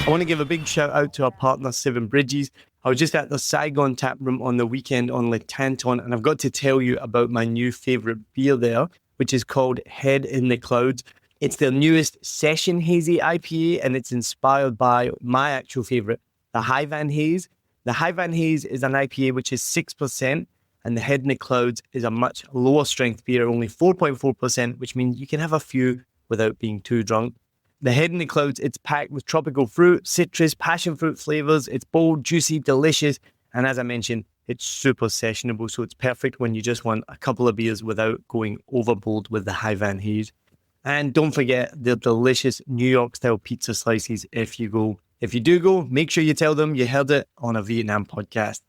I want to give a big shout out to our partner, Seven Bridges. I was just at the Saigon tap room on the weekend on Lake Tanton, and I've got to tell you about my new favorite beer there, which is called Head in the Clouds. It's their newest Session Hazy IPA, and it's inspired by my actual favorite, the High Van Haze. The High Van Haze is an IPA which is 6%, and the Head in the Clouds is a much lower strength beer, only 4.4%, which means you can have a few without being too drunk. The Head in the Clouds, it's packed with tropical fruit, citrus, passion fruit flavors. It's bold, juicy, delicious. And as I mentioned, it's super sessionable. So it's perfect when you just want a couple of beers without going overboard with the High Van Haze. And don't forget the delicious New York style pizza slices if you go. If you do go, make sure you tell them you heard it on a Vietnam podcast.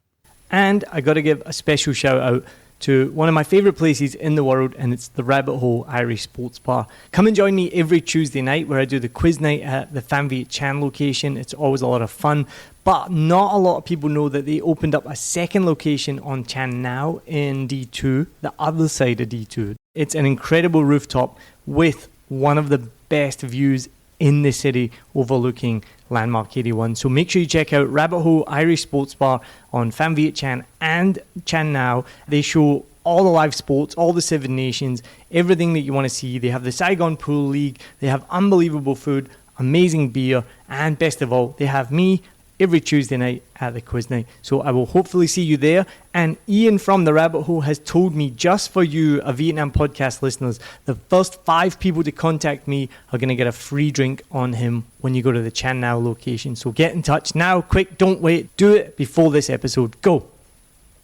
And I got to give a special shout out to one of my favourite places in the world, and it's the Rabbit Hole Irish Sports Bar. Come and join me every Tuesday night where I do the quiz night at the Van Viet Chan location. It's always a lot of fun, but not a lot of people know that they opened up a second location on Chan Now in D2, the other side of D2. It's an incredible rooftop with one of the best views in the city overlooking Landmark 81. So make sure you check out Rabbit Hole Irish Sports Bar on Van Viet Chan and Chan Now. They show all the live sports, all the Seven Nations, everything that you want to see. They have the Saigon Pool League. They have unbelievable food, amazing beer, and best of all, they have me every Tuesday night at the quiz night. So I will hopefully see you there. And Ian from the Rabbit Hole has told me, just for you, a Vietnam podcast listeners, the first 5 people to contact me are going to get a free drink on him when you go to the Chan Now location. So get in touch now, quick, don't wait, do it before this episode. Go.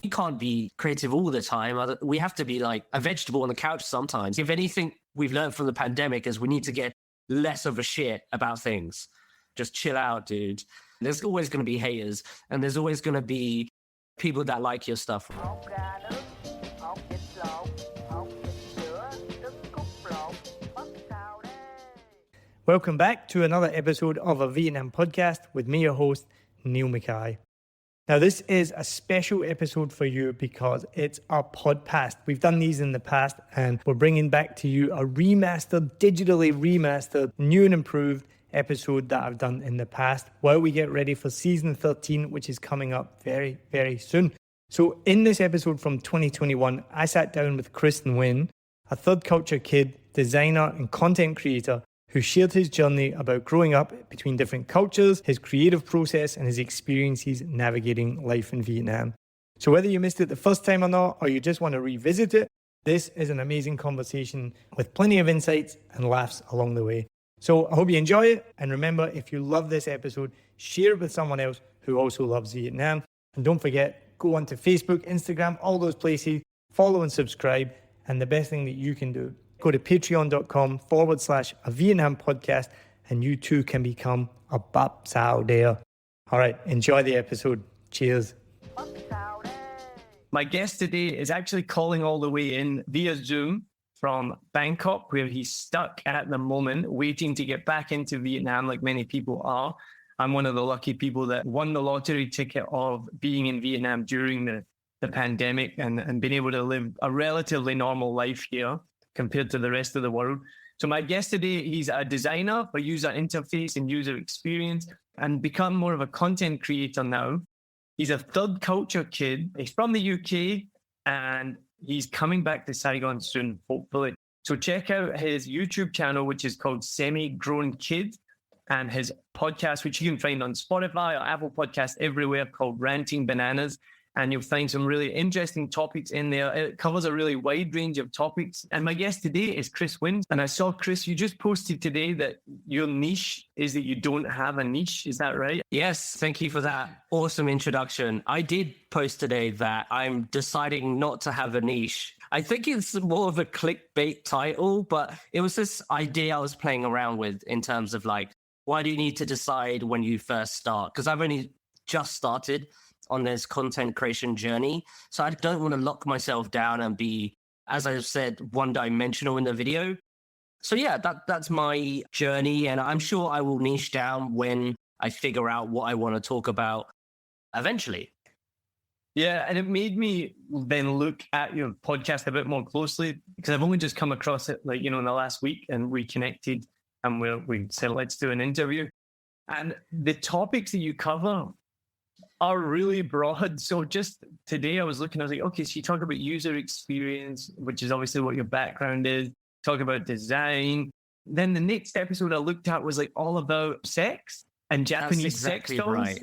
We can't be creative all the time. We have to be like a vegetable on the couch sometimes. If anything we've learned from the pandemic is we need to get less of a shit about things. Just chill out, dude. There's always going to be haters, and there's always going to be people that like your stuff. Welcome back to another episode of a Vietnam podcast with me, your host, Neil Mackay. Now, this is a special episode for you because it's our podcast. We've done these in the past, and we're bringing back to you a remastered, digitally remastered, new and improved episode that I've done in the past while we get ready for season 13, which is coming up very, very soon. So in this episode from 2021, I sat down with Chris Nguyen, a third culture kid, designer and content creator who shared his journey about growing up between different cultures, his creative process and his experiences navigating life in Vietnam. So whether you missed it the first time or not, or you just want to revisit it, this is an amazing conversation with plenty of insights and laughs along the way. So I hope you enjoy it. And remember, if you love this episode, share it with someone else who also loves Vietnam. And don't forget, go onto Facebook, Instagram, all those places, follow and subscribe. And the best thing that you can do, go to patreon.com/a Vietnam podcast, and you too can become a Bap Sao there. All right, enjoy the episode. Cheers. My guest today is actually calling all the way in via Zoom from Bangkok, where he's stuck at the moment, waiting to get back into Vietnam like many people are. I'm one of the lucky people that won the lottery ticket of being in Vietnam during the pandemic and being able to live a relatively normal life here compared to the rest of the world. So my guest today, he's a designer for user interface and user experience and become more of a content creator now. He's a third culture kid. He's from the UK and he's coming back to Saigon soon, hopefully. So check out his YouTube channel, which is called Semi-Grown Kid, and his podcast, which you can find on Spotify or Apple Podcasts everywhere, called Ranting Bananas. And you'll find some really interesting topics in there. It covers a really wide range of topics. And my guest today is Chris Nguyen. And I saw, Chris, you just posted today that your niche is that you don't have a niche. Is that right? Yes, thank you for that awesome introduction. I did post today that I'm deciding not to have a niche. I think it's more of a clickbait title, but it was this idea I was playing around with in terms of like, why do you need to decide when you first start? Because I've only just started on this content creation journey. So I don't want to lock myself down and be, as I said, one-dimensional in the video. So yeah, that's my journey. And I'm sure I will niche down when I figure out what I want to talk about eventually. Yeah, and it made me then look at your podcast a bit more closely because I've only just come across it in the last week, and we connected and we said, let's do an interview. And the topics that you cover are really broad. So just today I was like, okay, so you talk about user experience, which is obviously what your background is, talk about design. Then the next episode I looked at was like all about sex and Japanese sex dolls. Right.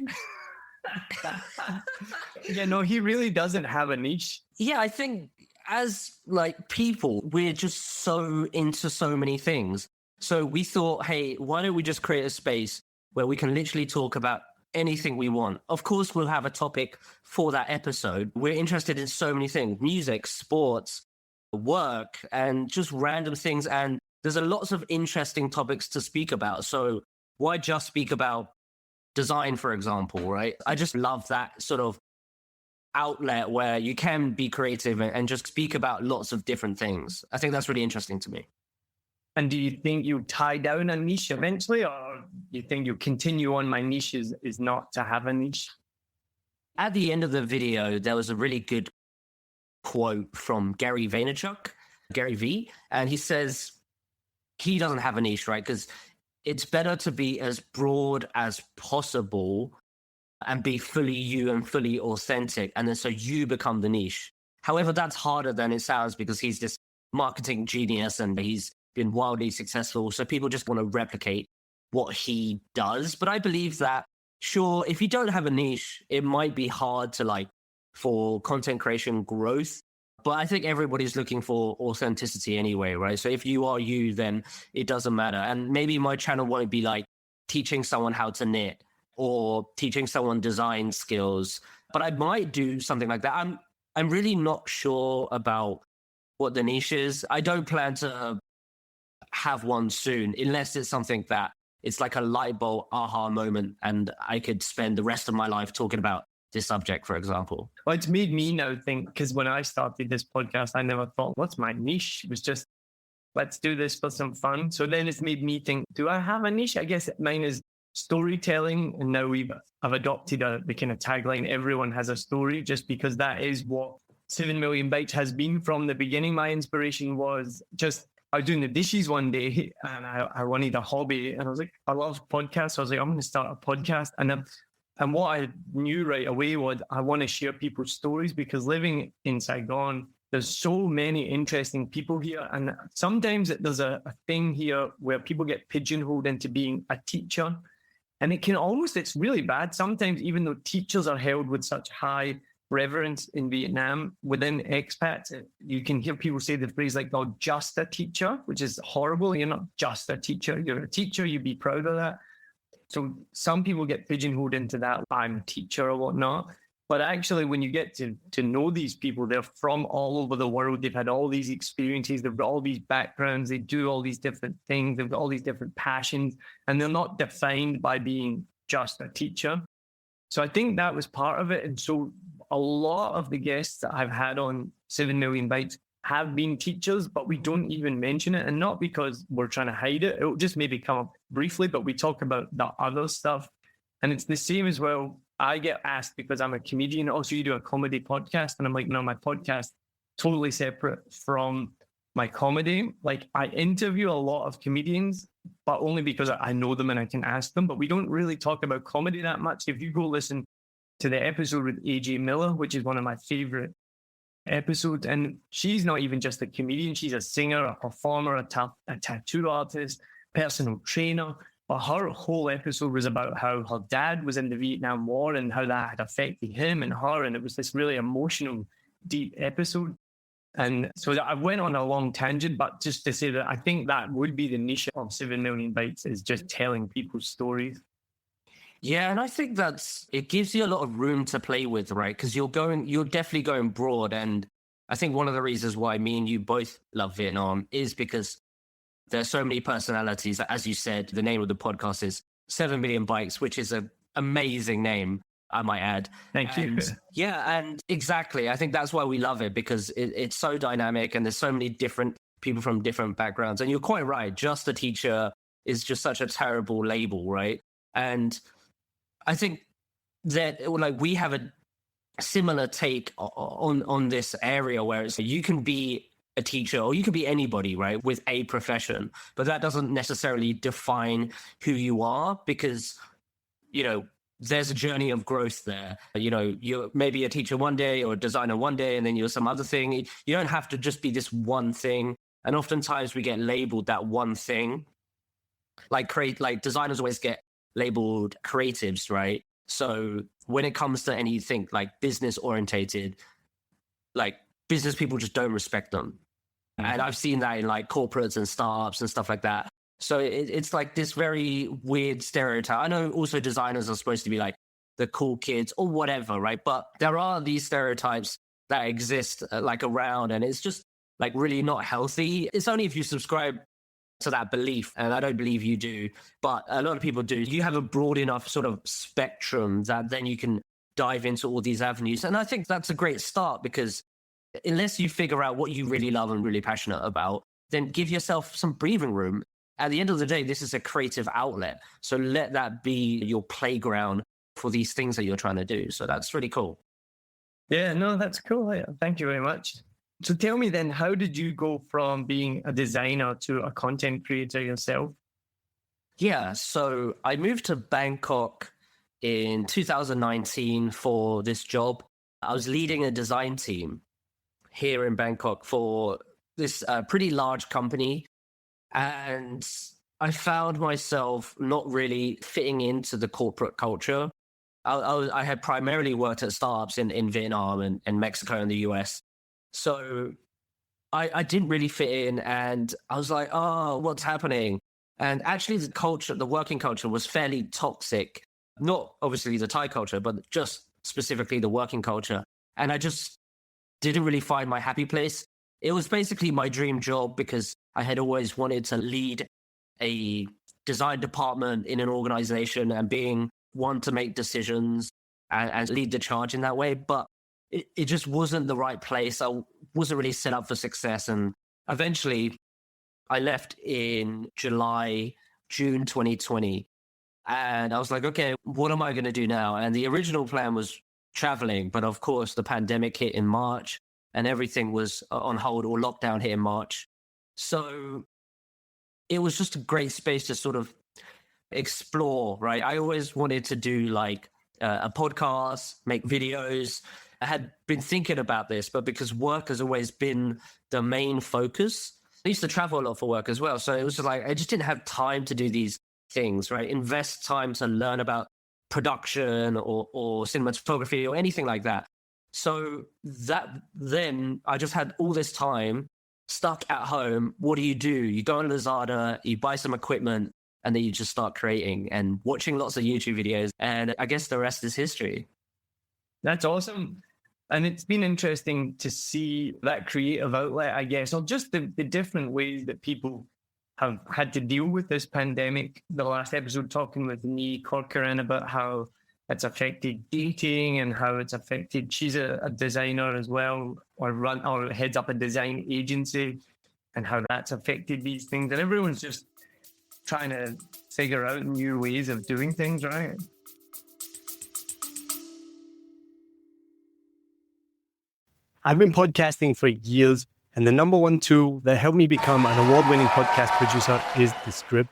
Yeah, no, he really doesn't have a niche. Yeah, I think as like people, we're just so into so many things. So we thought, hey, why don't we just create a space where we can literally talk about anything we want? Of course, we'll have a topic for that episode. We're interested in so many things: music, sports, work, and just random things. And there's a lots of interesting topics to speak about. So why just speak about design, for example, right? I just love that sort of outlet where you can be creative and just speak about lots of different things. I think that's really interesting to me. And do you think you tie down a niche eventually, or you think you continue on my niche is not to have a niche? At the end of the video, there was a really good quote from Gary Vaynerchuk, Gary V, and he says he doesn't have a niche, right? Because it's better to be as broad as possible and be fully you and fully authentic. And then so you become the niche. However, that's harder than it sounds because he's this marketing genius and he's been wildly successful. So people just want to replicate what he does. But I believe that, sure, if you don't have a niche, it might be hard to like for content creation growth. But I think everybody's looking for authenticity anyway, right? So if you are you, then it doesn't matter. And maybe my channel won't be like teaching someone how to knit or teaching someone design skills, but I might do something like that. I'm really not sure about what the niche is. I don't plan to have one soon, unless it's something that it's like a light bulb aha moment and I could spend the rest of my life talking about this subject, for example. Well, it's made me now think, because when I started this podcast, I never thought, what's my niche? It was just, let's do this for some fun. So then it's made me think, do I have a niche? I guess mine is storytelling. And now I've adopted the kind of tagline, everyone has a story, just because that is what 7 Million Bytes has been from the beginning. My inspiration was just, I was doing the dishes one day and I wanted a hobby. And I was like, I love podcasts. So I was like, I'm going to start a podcast. And what I knew right away was I want to share people's stories, because living in Saigon, there's so many interesting people here. And sometimes there's a thing here where people get pigeonholed into being a teacher. And it's really bad. Sometimes, even though teachers are held with such high reverence in Vietnam, within expats, you can hear people say the phrase like, oh, just a teacher, which is horrible. You're not just a teacher. You're a teacher. You be proud of that. So some people get pigeonholed into that, I'm a teacher or whatnot. But actually, when you get to know these people, they're from all over the world. They've had all these experiences. They've got all these backgrounds. They do all these different things. They've got all these different passions. And they're not defined by being just a teacher. So I think that was part of it. And so a lot of the guests that I've had on 7 Million Bytes have been teachers, but we don't even mention it. And not because we're trying to hide it. It'll just maybe come up briefly, but we talk about the other stuff. And it's the same as well. I get asked, because I'm a comedian, also you do a comedy podcast. And I'm like, no, my podcast totally separate from my comedy. Like, I interview a lot of comedians, but only because I know them and I can ask them. But we don't really talk about comedy that much. If you go listen to the episode with AJ Miller, which is one of my favorite episodes, and she's not even just a comedian, she's a singer, a performer, a tattoo artist, personal trainer. But her whole episode was about how her dad was in the Vietnam War and how that had affected him and her. And it was this really emotional, deep episode. And so I went on a long tangent, but just to say that I think that would be the niche of 7 Million Bytes, is just telling people's stories. Yeah, and I think it gives you a lot of room to play with, right? Because you're definitely going broad. And I think one of the reasons why me and you both love Vietnam is because there's so many personalities. As you said, the name of the podcast is 7 Million Bytes, which is an amazing name, I might add. Thank you. Yeah, and exactly. I think that's why we love it, because it's so dynamic and there's so many different people from different backgrounds. And you're quite right. Just a teacher is just such a terrible label, right? And I think that like we have a similar take on this area where it's you can be a teacher or you can be anybody, right, with a profession, but that doesn't necessarily define who you are, because there's a journey of growth there. You're maybe a teacher one day or a designer one day, and then you're some other thing. You don't have to just be this one thing. And oftentimes we get labeled that one thing. Like designers always get labeled creatives, right? So when it comes to anything like business orientated, like business people just don't respect them. And I've seen that in like corporates and startups and stuff like that. So it's like this very weird stereotype. I know also designers are supposed to be like the cool kids or whatever, right? But there are these stereotypes that exist like around, and it's just like really not healthy. It's only if you subscribe to that belief, and I don't believe you do, but a lot of people do. You have a broad enough sort of spectrum that then you can dive into all these avenues. And I think that's a great start, because unless you figure out what you really love and really passionate about, then give yourself some breathing room. At the end of the day, this is a creative outlet. So let that be your playground for these things that you're trying to do. So that's really cool. Yeah, no, that's cool. Yeah, thank you very much. So tell me then, how did you go from being a designer to a content creator yourself? Yeah, so I moved to Bangkok in 2019 for this job. I was leading a design team here in Bangkok for this pretty large company. And I found myself not really fitting into the corporate culture. I had primarily worked at startups in Vietnam and Mexico and the US. So I didn't really fit in, and I was like, oh, what's happening? And actually the working culture was fairly toxic. Not obviously the Thai culture, but just specifically the working culture. And I just didn't really find my happy place. It was basically my dream job because I had always wanted to lead a design department in an organization and being one to make decisions and lead the charge in that way. But it just wasn't the right place. I wasn't really set up for success. And eventually I left in June 2020. And I was like, okay, what am I going to do now? And the original plan was traveling. But of course, the pandemic hit in March and everything was on hold, or lockdown hit in March. So it was just a great space to sort of explore, right? I always wanted to do like a podcast, make videos. I had been thinking about this, but because work has always been the main focus, I used to travel a lot for work as well. So it was like, I just didn't have time to do these things, right? Invest time to learn about production or cinematography or anything like that. So then I just had all this time stuck at home. What do? You go on Lazada, you buy some equipment, and then you just start creating and watching lots of YouTube videos. And I guess the rest is history. That's awesome. And it's been interesting to see that creative outlet, I guess, or just the different ways that people have had to deal with this pandemic. The last episode talking with Nee Corcoran about how it's affected dating and how it's affected. She's a designer as well, or heads up a design agency, and how that's affected these things. And everyone's just trying to figure out new ways of doing things, right? I've been podcasting for years, and the number one tool that helped me become an award-winning podcast producer is the script.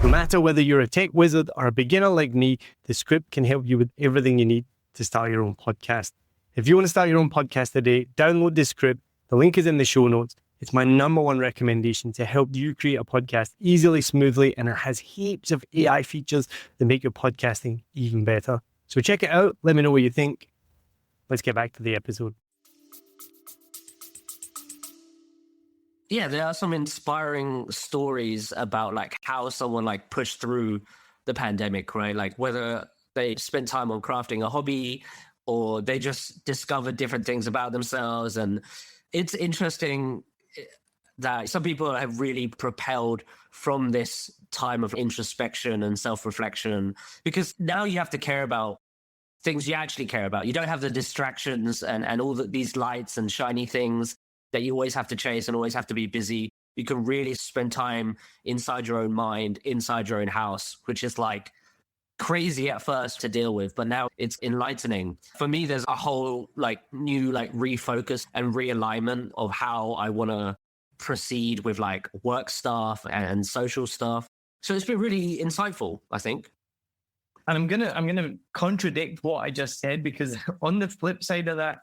No matter whether you're a tech wizard or a beginner like me, the script can help you with everything you need to start your own podcast. If you want to start your own podcast today, download the script. The link is in the show notes. It's my number one recommendation to help you create a podcast easily, smoothly, and it has heaps of AI features that make your podcasting even better. So check it out. Let me know what you think. Let's get back to the episode. Yeah, there are some inspiring stories about like how someone like pushed through the pandemic, right? Like whether they spent time on crafting a hobby or they just discovered different things about themselves. And it's interesting that some people have really propelled from this time of introspection and self-reflection, because now you have to care about things you actually care about. You don't have the distractions and all these lights and shiny things that you always have to chase and always have to be busy. You can really spend time inside your own mind, inside your own house, which is like crazy at first to deal with, but now it's enlightening. For me, there's a whole like new like refocus and realignment of how I want to proceed with like work stuff and social stuff. So it's been really insightful, I think. And I'm gonna contradict what I just said, because on the flip side of that,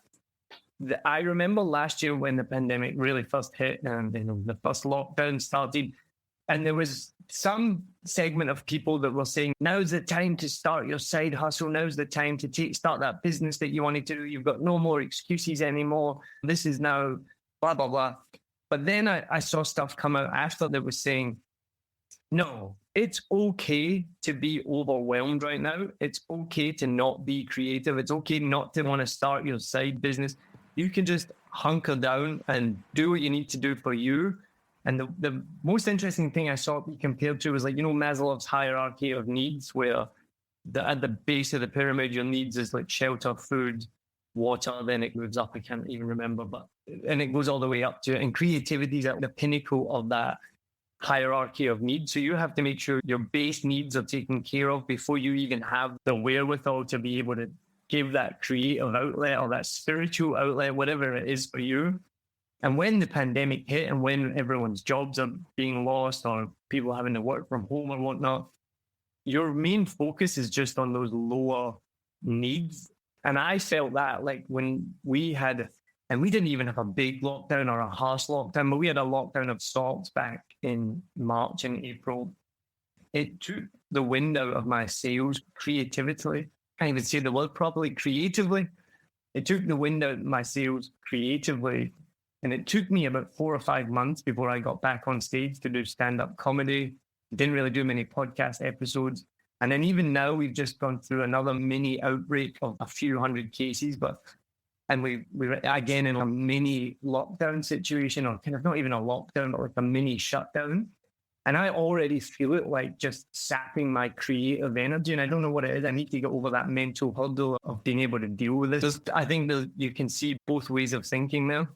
I remember last year when the pandemic really first hit and the first lockdown started, and there was some segment of people that were saying, now's the time to start your side hustle. Now's the time to start that business that you wanted to do. You've got no more excuses anymore. This is now blah, blah, blah. But then I saw stuff come out after that was saying, no, it's okay to be overwhelmed right now. It's okay to not be creative. It's okay not to want to start your side business. You can just hunker down and do what you need to do for you. And the most interesting thing I saw it be compared to was, like, Maslow's hierarchy of needs, where at the base of the pyramid, your needs is like shelter, food, water. Then it moves up. I can't even remember, and it goes all the way up to, and creativity is at the pinnacle of that hierarchy of needs. So you have to make sure your base needs are taken care of before you even have the wherewithal to be able to give that creative outlet or that spiritual outlet, whatever it is for you. And when the pandemic hit and when everyone's jobs are being lost or people having to work from home or whatnot, your main focus is just on those lower needs. And I felt that, like, when we had, and we didn't even have a big lockdown or a harsh lockdown, but we had a lockdown of sorts back in March and April. It took the wind out of my sails creatively. I can't even say the word properly, creatively. It took the wind out of my sails creatively. And it took me about 4 or 5 months before I got back on stage to do stand-up comedy. Didn't really do many podcast episodes. And then even now, we've just gone through another mini outbreak of a few hundred cases. And we're again in a mini lockdown situation, or kind of not even a lockdown, but like a mini shutdown. And I already feel it like just sapping my creative energy. And I don't know what it is. I need to get over that mental hurdle of being able to deal with this. I think that you can see both ways of thinking there.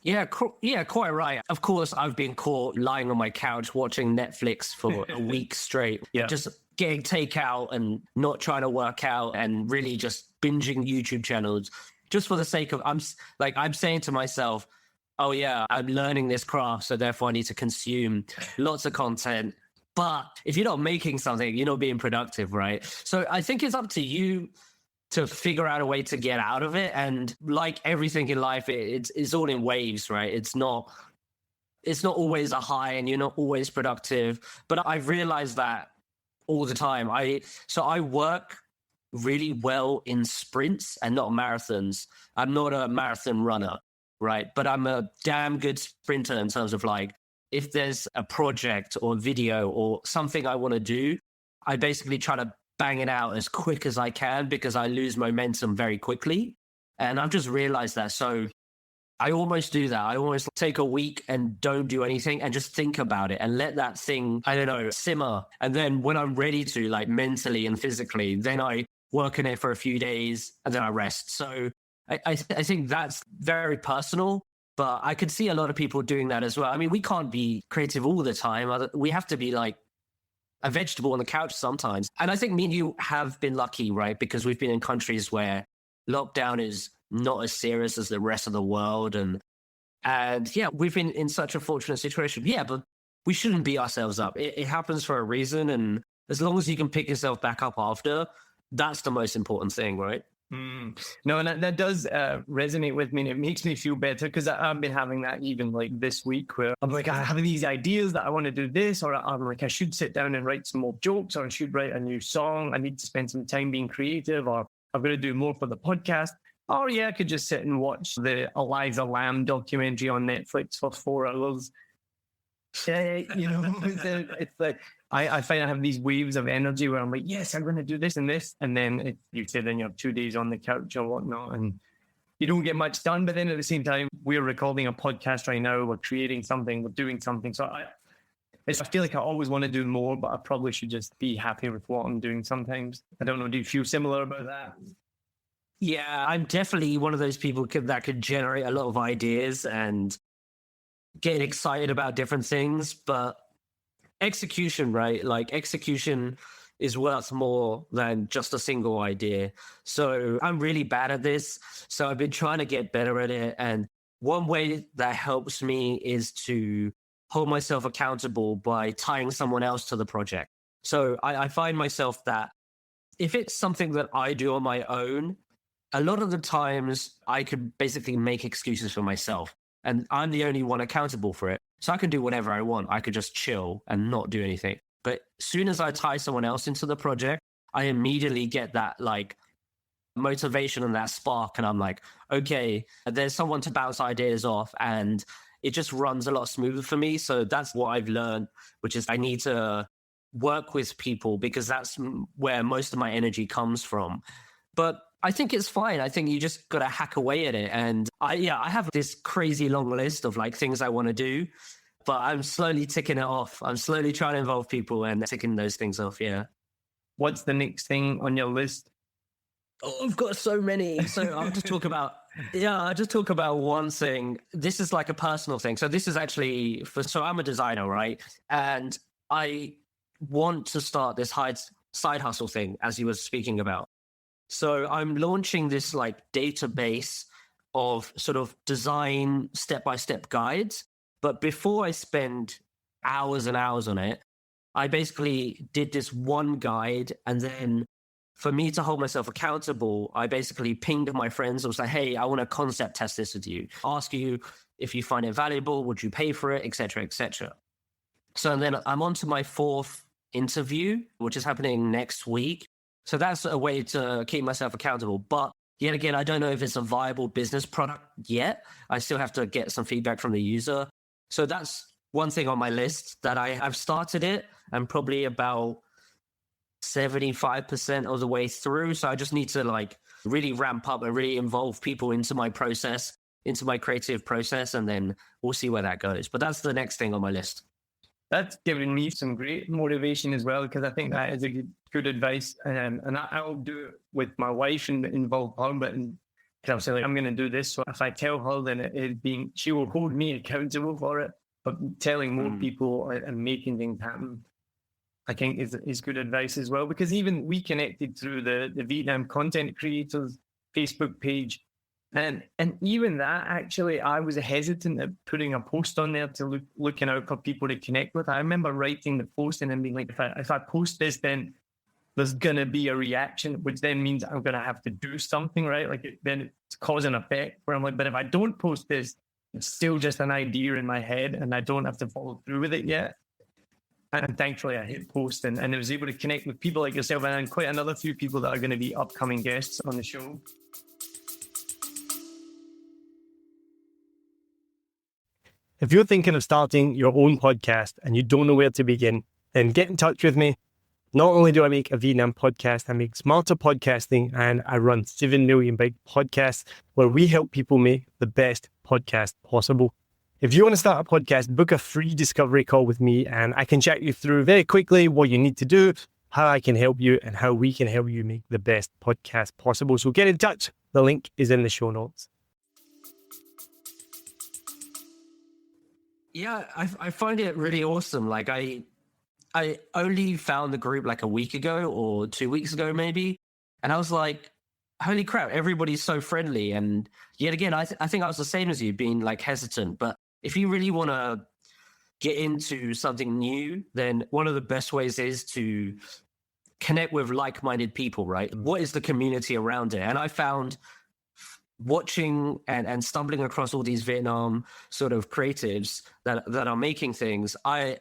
Yeah, quite right. Of course, I've been caught lying on my couch watching Netflix for a week straight, just getting takeout and not trying to work out and really just binging YouTube channels just for the sake of, I'm saying to myself, oh yeah, I'm learning this craft, so therefore I need to consume lots of content. But if you're not making something, you're not being productive, right? So I think it's up to you to figure out a way to get out of it. And like everything in life, it's all in waves, right? It's not always a high and you're not always productive. But I've realized that all the time. I work really well in sprints and not marathons. I'm not a marathon runner, right? But I'm a damn good sprinter in terms of, like, if there's a project or video or something I want to do, I basically try to bang it out as quick as I can because I lose momentum very quickly. And I've just realized that. So I almost do that. I almost take a week and don't do anything and just think about it and let that thing, I don't know, simmer. And then when I'm ready to, like, mentally and physically, then I work on it for a few days and then I rest. So I think that's very personal, but I could see a lot of people doing that as well. I mean, we can't be creative all the time. We have to be like a vegetable on the couch sometimes. And I think me and you have been lucky, right? Because we've been in countries where lockdown is not as serious as the rest of the world. And yeah, we've been in such a fortunate situation. Yeah, but we shouldn't beat ourselves up. It happens for a reason. And as long as you can pick yourself back up after, that's the most important thing, right? No, and that does resonate with me, and it makes me feel better because I've been having that even like this week, where I'm like, I have these ideas that I want to do this, or I'm like, I should sit down and write some more jokes, or I should write a new song. I need to spend some time being creative, or I've got to do more for the podcast. Or yeah, I could just sit and watch the Eliza Lamb documentary on Netflix for 4 hours. It's like, I find I have these waves of energy where I'm like, yes, I'm going to do this and this. And then you sit in your 2 days on the couch or whatnot, and you don't get much done. But then at the same time, we're recording a podcast right now. We're creating something. We're doing something. So I feel like I always want to do more, but I probably should just be happy with what I'm doing sometimes. I don't know. Do you feel similar about that? Yeah, I'm definitely one of those people that could generate a lot of ideas and get excited about different things, but execution, right? Like, execution is worth more than just a single idea. So I'm really bad at this. So I've been trying to get better at it. And one way that helps me is to hold myself accountable by tying someone else to the project. So I find myself that if it's something that I do on my own, a lot of the times I could basically make excuses for myself, and I'm the only one accountable for it. So I can do whatever I want. I could just chill and not do anything. But as soon as I tie someone else into the project, I immediately get that like motivation and that spark. And I'm like, okay, there's someone to bounce ideas off, and it just runs a lot smoother for me. So that's what I've learned, which is I need to work with people because that's where most of my energy comes from. But I think it's fine. I think you just got to hack away at it. And I have this crazy long list of like things I want to do, but I'm slowly ticking it off. I'm slowly trying to involve people and ticking those things off. Yeah. What's the next thing on your list? Oh, I've got so many. So I'll just talk about, I'll just talk about one thing. This is like a personal thing. So this is actually so I'm a designer, right? And I want to start this side hustle thing, as you were speaking about. So I'm launching this like database of sort of design step-by-step guides. But before I spend hours and hours on it, I basically did this one guide. And then for me to hold myself accountable, I basically pinged my friends. I was like, hey, I want to concept test this with you. Ask you if you find it valuable, would you pay for it, et cetera, et cetera. So then I'm on to my 4th interview, which is happening next week. So that's a way to keep myself accountable. But yet again, I don't know if it's a viable business product yet. I still have to get some feedback from the user. So that's one thing on my list that I've started it. I'm probably about 75% of the way through. So I just need to like really ramp up and really involve people into my process, into my creative process, and then we'll see where that goes. But that's the next thing on my list. That's given me some great motivation as well, because I think that is a good advice. And I'll do it with my wife and involve her, but because I'll say, like, I'm going to do this. So if I tell her, then she will hold me accountable for it. But telling more people and making things happen, I think is good advice as well, because even we connected through the Vietnam content creators Facebook page. And even that, actually, I was hesitant at putting a post on there to looking out for people to connect with. I remember writing the post and then being like, if I post this, then there's going to be a reaction, which then means I'm going to have to do something, right? Like then it's cause and effect where I'm like, but if I don't post this, it's still just an idea in my head and I don't have to follow through with it yet. And thankfully I hit post and I was able to connect with people like yourself and quite another few people that are going to be upcoming guests on the show. If you're thinking of starting your own podcast and you don't know where to begin, then get in touch with me. Not only do I make a Vietnam podcast, I make smarter podcasting and I run 7 Million Big Podcasts where we help people make the best podcast possible. If you want to start a podcast, book a free discovery call with me and I can chat you through very quickly what you need to do, how I can help you and how we can help you make the best podcast possible. So get in touch. The link is in the show notes. Yeah, I find it really awesome. Like I only found the group like a week ago or 2 weeks ago, maybe. And I was like, holy crap, everybody's so friendly. And yet again, I think I was the same as you, being like hesitant. But if you really want to get into something new, then one of the best ways is to connect with like-minded people, right? What is the community around it? And I found watching and stumbling across all these Vietnam sort of creatives that are making things, I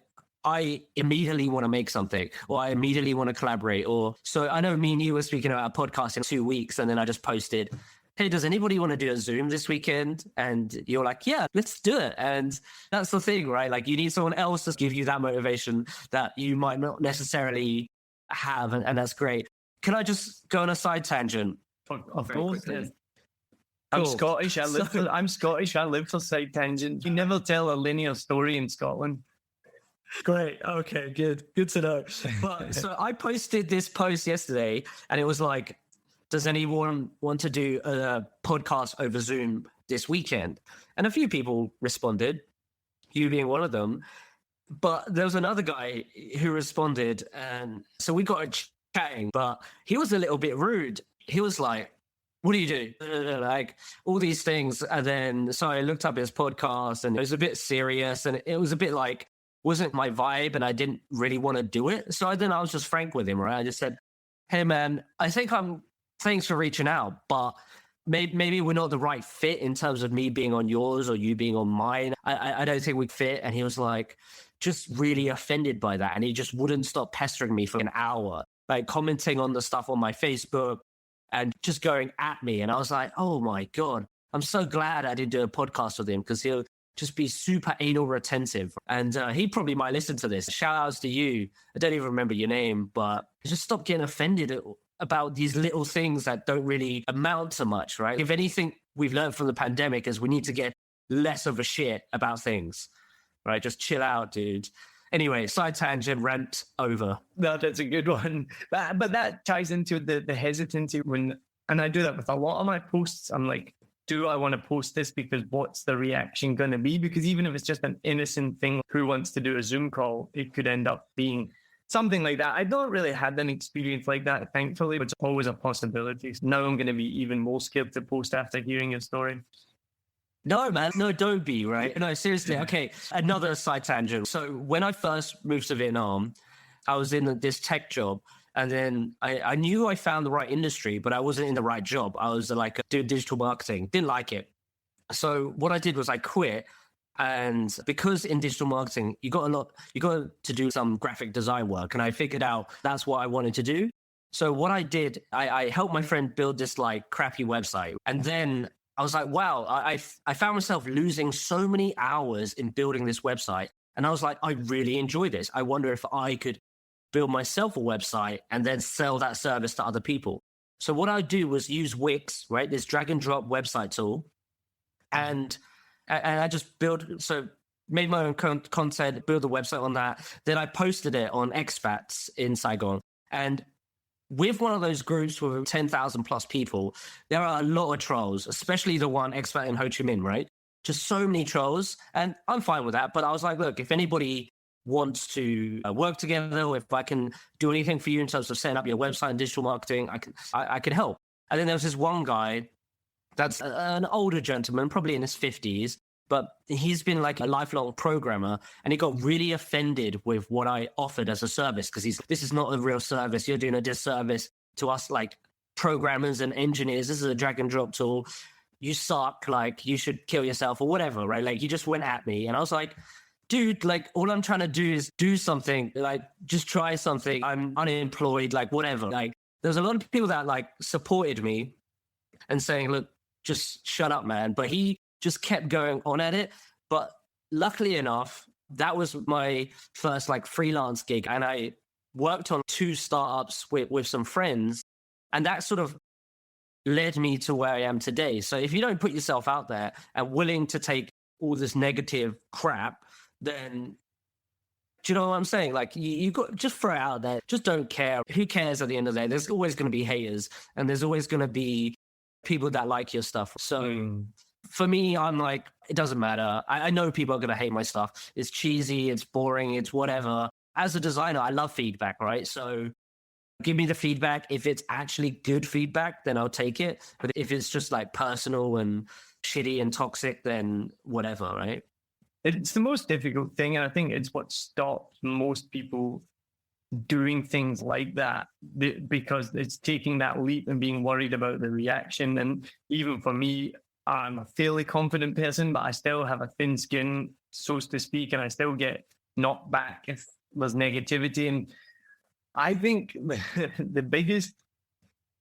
immediately want to make something, or I immediately want to collaborate. Or so I know me and you were speaking about a podcast in 2 weeks, and then I just posted, hey, does anybody want to do a Zoom this weekend? And you're like, yeah, let's do it. And that's the thing, right? Like you need someone else to give you that motivation that you might not necessarily have. And that's great. Can I just go on a side tangent? Of course. Cool. I'm Scottish. I'm Scottish. I live for side tangents. You never tell a linear story in Scotland. Great. Okay, good to know. But so I posted this post yesterday and it was like, does anyone want to do a podcast over Zoom this weekend? And a few people responded, you being one of them. But there was another guy who responded. And so we got chatting, but he was a little bit rude. He was like, what do you do? Like all these things. And then, so I looked up his podcast and it was a bit serious and it was a bit like, wasn't my vibe and I didn't really want to do it. So then I was just frank with him, right? I just said, hey man, thanks for reaching out, but maybe we're not the right fit in terms of me being on yours or you being on mine. I don't think we'd fit. And he was like, just really offended by that. And he just wouldn't stop pestering me for an hour, like commenting on the stuff on my Facebook and just going at me. And I was like, oh my God, I'm so glad I didn't do a podcast with him, because he'll just be super anal retentive. And he probably might listen to this. Shout outs to you. I don't even remember your name, but just stop getting offended about these little things that don't really amount to much, right? If anything we've learned from the pandemic is we need to get less of a shit about things, right? Just chill out, dude. Anyway, side tangent, rant over. No, that's a good one. But that ties into the hesitancy and I do that with a lot of my posts. I'm like, do I want to post this because what's the reaction going to be? Because even if it's just an innocent thing, who wants to do a Zoom call, it could end up being something like that. I don't really had an experience like that, thankfully, but it's always a possibility. So now I'm going to be even more scared to post after hearing your story. No, man. No, don't be, right? No, seriously. Okay, another side tangent. So when I first moved to Vietnam, I was in this tech job. And then I knew I found the right industry, but I wasn't in the right job. I was like doing digital marketing, didn't like it. So what I did was I quit. And because in digital marketing, you got to do some graphic design work. And I figured out that's what I wanted to do. So what I did, I helped my friend build this like crappy website. And then I was like, wow, I found myself losing so many hours in building this website. And I was like, I really enjoy this. I wonder if I could build myself a website and then sell that service to other people. So what I do was use Wix, right? This drag and drop website tool. And I just made my own content, build a website on that. Then I posted it on Expats in Saigon. And with one of those groups with 10,000 plus people, there are a lot of trolls, especially the one expat in Ho Chi Minh, right? Just so many trolls. And I'm fine with that. But I was like, look, if anybody wants to work together, or if I can do anything for you in terms of setting up your website and digital marketing, I can help. And then there was this one guy that's an older gentleman, probably in his 50s, but he's been like a lifelong programmer, and he got really offended with what I offered as a service, because this is not a real service. You're doing a disservice to us like programmers and engineers. This is a drag and drop tool. You suck, like you should kill yourself or whatever, right? Like he just went at me, and I was like, dude, like all I'm trying to do is do something, like just try something. I'm unemployed, like whatever. Like there's a lot of people that like supported me and saying, look, just shut up, man. But he just kept going on at it. But luckily enough, that was my first like freelance gig. And I worked on 2 startups with some friends. And that sort of led me to where I am today. So if you don't put yourself out there and willing to take all this negative crap, then do you know what I'm saying? Like you got just throw it out there. Just don't care. Who cares at the end of the day? There's always going to be haters, and there's always going to be people that like your stuff. So for me, I'm like, it doesn't matter. I know people are going to hate my stuff. It's cheesy. It's boring. It's whatever. As a designer, I love feedback, right? So give me the feedback. If it's actually good feedback, then I'll take it. But if it's just like personal and shitty and toxic, then whatever, right? It's the most difficult thing, and I think it's what stops most people doing things like that, because it's taking that leap and being worried about the reaction. And even for me, I'm a fairly confident person, but I still have a thin skin, so to speak, and I still get knocked back if there's negativity. And I think the biggest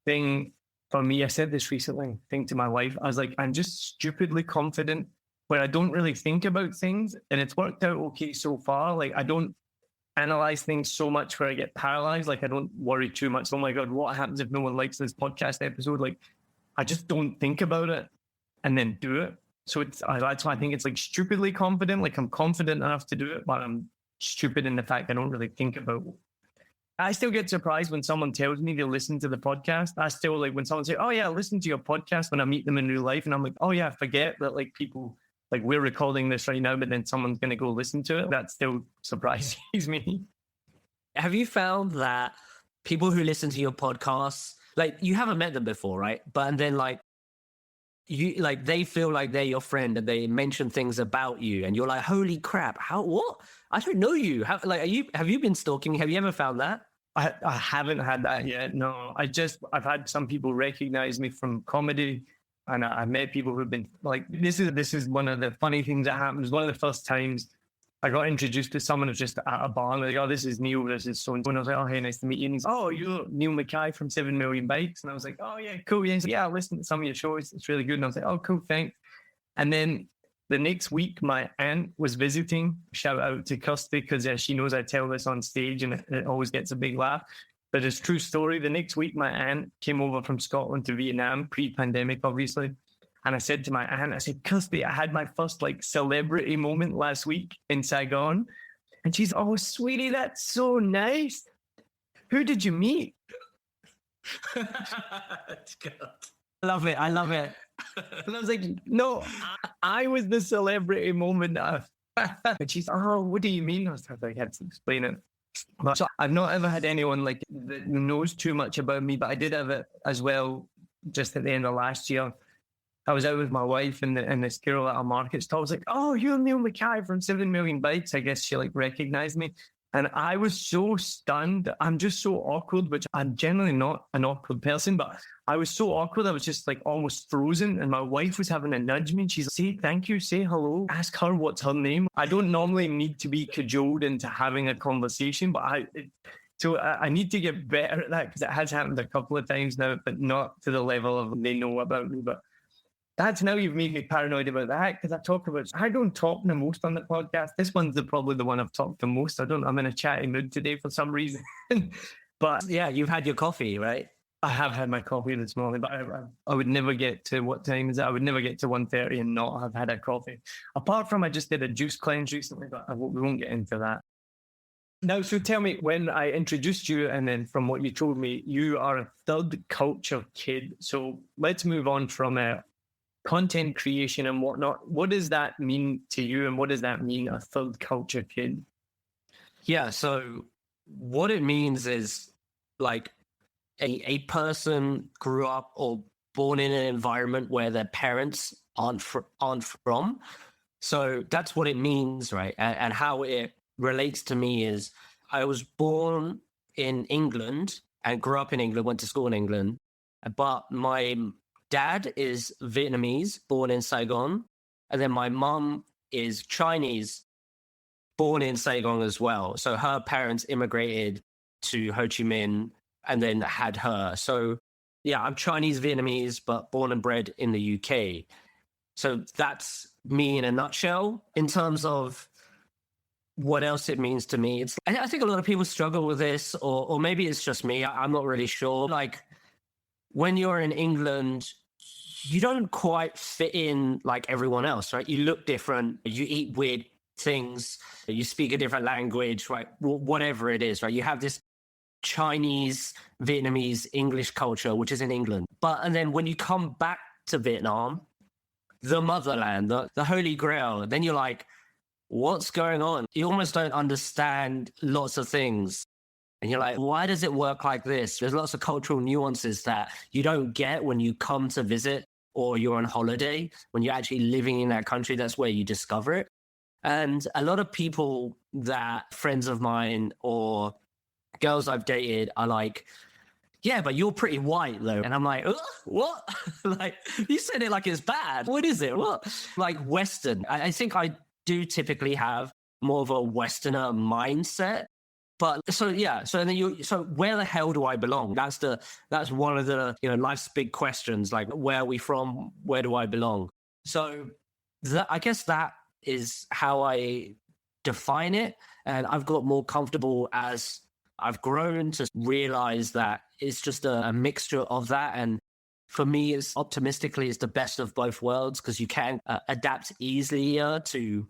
thing for me, I said this recently, I think to my wife, I was like, I'm just stupidly confident where I don't really think about things, and it's worked out okay so far. Like I don't analyze things so much where I get paralyzed. Like I don't worry too much. Oh my God, what happens if no one likes this podcast episode? Like I just don't think about it and then do it. So that's why I think it's like stupidly confident. Like I'm confident enough to do it, but I'm stupid in the fact I don't really think about it. I still get surprised when someone tells me they listen to the podcast. I still like when someone says, oh yeah, I listen to your podcast when I meet them in real life. And I'm like, oh yeah, I forget that like people, like we're recording this right now, but then someone's going to go listen to it. That still surprises me. Have you found that people who listen to your podcasts, like you haven't met them before, right? But and then like you like they feel like they're your friend and they mention things about you and you're like, holy crap, what? I don't know you. Have you been stalking me? Have you ever found that? I haven't had that yet. No, I've had some people recognize me from comedy, and I've met people who've been like, this is one of the funny things that happens. One of the first times I got introduced to someone who's just at a bar, and they're like, oh, this is Neil, this is so and so. And I was like, oh, hey, nice to meet you. And he's, oh, you're Neil Mackay from 7 Million Bikes. And I was like, oh, yeah, cool. Yeah, like, yeah, I listened to some of your shows. It's really good. And I was like, oh, cool, thanks. And then the next week, my aunt was visiting. Shout out to Kirsty, because she knows I tell this on stage and it always gets a big laugh. But it's a true story. The next week, my aunt came over from Scotland to Vietnam, pre-pandemic, obviously. And I said to my aunt, I said, Kirsty, I had my first like celebrity moment last week in Saigon. And she's, oh, sweetie, that's so nice. Who did you meet? I love it. I love it. And I was like, no, I was the celebrity moment. And she's, oh, what do you mean? I was like, I had to explain it. But so I've not ever had anyone like that knows too much about me, but I did have it as well just at the end of last year. I was out with my wife and this girl at a market stall. I was like, oh, you're Neil Mackay from 7 Million Bikes. I guess she like recognized me. And I was so stunned. I'm just so awkward, which I'm generally not an awkward person, but I was so awkward. I was just like almost frozen. And my wife was having to nudge me. And she's like, say thank you, say hello, ask her what's her name. I don't normally need to be cajoled into having a conversation, but I need to get better at that, because it has happened a couple of times now, but not to the level of they know about me. But that's now you've made me paranoid about that, because I don't talk the most on the podcast. This one's probably the one I've talked the most. I'm in a chatty mood today for some reason. But yeah, you've had your coffee, right? I have had my coffee this morning, but I would never get to, what time is it? I would never get to 1:30 and not have had a coffee. Apart from I just did a juice cleanse recently, but we won't get into that. Now, so tell me, when I introduced you, and then from what you told me, you are a third culture kid. So let's move on from content creation and whatnot. What does that mean to you, and what does that mean, a third culture kid? Yeah, so what it means is like a person grew up or born in an environment where their parents aren't from. So that's what it means, right? And how it relates to me is I was born in England and grew up in England, went to school in England, but my dad is Vietnamese, born in Saigon. And then my mum is Chinese, born in Saigon as well. So her parents immigrated to Ho Chi Minh and then had her. So yeah, I'm Chinese Vietnamese, but born and bred in the UK. So that's me in a nutshell. In terms of what else it means to me, I think a lot of people struggle with this, or maybe it's just me. I'm not really sure. Like, when you're in England, you don't quite fit in like everyone else, right? You look different, you eat weird things, you speak a different language, right? Whatever it is, right? You have this Chinese, Vietnamese, English culture, which is in England. And then when you come back to Vietnam, the motherland, the Holy Grail, then you're like, what's going on? You almost don't understand lots of things. And you're like, why does it work like this? There's lots of cultural nuances that you don't get when you come to visit or you're on holiday. When you're actually living in that country, that's where you discover it. And a lot of people that friends of mine or girls I've dated are like, yeah, but you're pretty white though. And I'm like, what? Like, you said it like it's bad. What is it? What? Like Western. I think I do typically have more of a Westerner mindset. But so where the hell do I belong? That's one of the life's big questions. Like, where are we from? Where do I belong? So I guess that is how I define it. And I've got more comfortable as I've grown to realize that it's just a mixture of that. And for me, it's the best of both worlds, because you can adapt easier to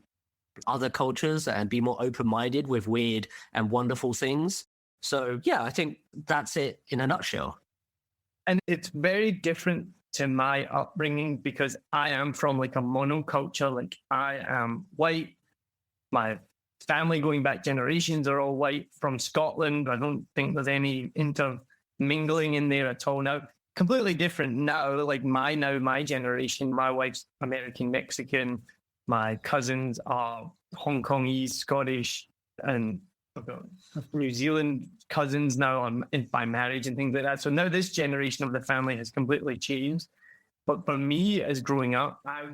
other cultures and be more open-minded with weird and wonderful things. So yeah, I think that's it in a nutshell. And it's very different to my upbringing, because I am from like a monoculture. Like, I am white. My family going back generations are all white from Scotland. I don't think there's any intermingling in there at all now. Completely different now. Like my generation, my wife's American Mexican. My cousins are Hong Kongese, Scottish, and I've got New Zealand cousins now by marriage and things like that. So now this generation of the family has completely changed. But for me, as growing up, I